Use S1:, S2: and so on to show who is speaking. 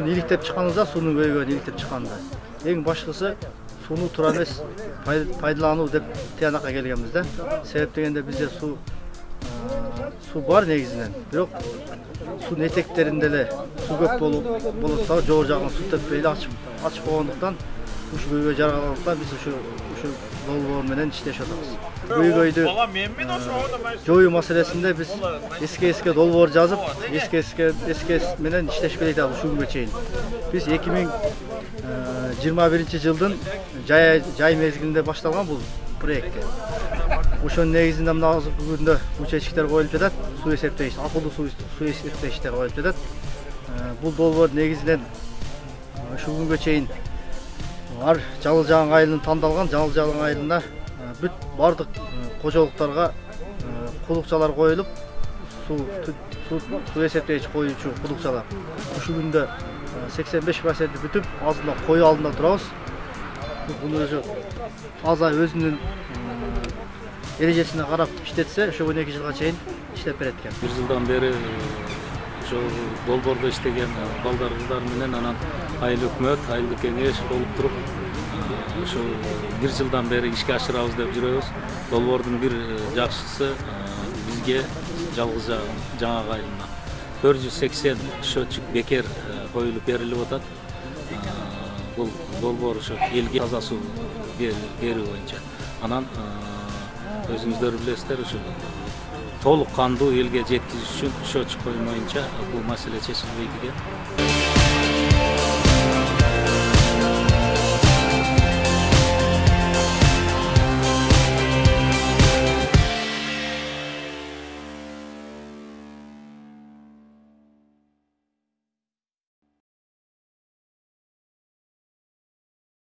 S1: сууну иликтеп чыкканыбызда, суунун көйгөнүн иликтеп чыкканында. Эң башкысы сууну туура эмес пайдалануу деп тыянакка келгенбиз да. Себеп дегенде бизде суу бар негизинен. Бирок суунун этектеринде эле суу көп болот да, жогору жагын суу теппей эле ачык болгондуктан ушу көйгөй жаргалгандыктан биз ушу долбоор менен иштешип атабыз. Көйгөйдү жоюу маселесинде биз эске долбоор жазып, эске менен иштешпей атабыз ушул күнгө чейин. Биз 2021 жылдын жай мезгилинде башталган бул проектке. Ошонун негизинде мына азыркы күндө учетчиктер коюлуп жатат, суу эсептегич, акылдуу суу эсептегичтер коюлуп жатат. Бул долбоор негизинен ушул күнгө чейин ар Жалал Жаңы айылынын тандалган Жалал Жаңы айылына бүт бардык кожолуктарга кудукчалар коюлуп, суу эсептегич коюучу кудукчалар. Ушул күндө 85% бүтүп, азында кою алдында турабыз. Буну өзү аза өзүнүн эрежесине карап иштетсе, ошо 12 жылга чейин иштеп берет экен.
S2: 1 жылдан бери ошо долбоордо иштеген балдарыбыздар менен анан айыл өкмөт, айылдык кеңеш болуп туруп, ошо 1 жылдан бери ишке ашырабыз деп жүрөбүз. Долбоордун бир жакшысы бизге жалгыз жаңа айылына 480 счетчик бекер коюлуп берилип атат. Бул долбоор ошо элге таза суу берүү боюнча. Анан өзүңүздөр билесиздер, ошо толук кандуу элге жеткизиш үчүн счетчик коймоюнча бул маселе чечилбейт экен.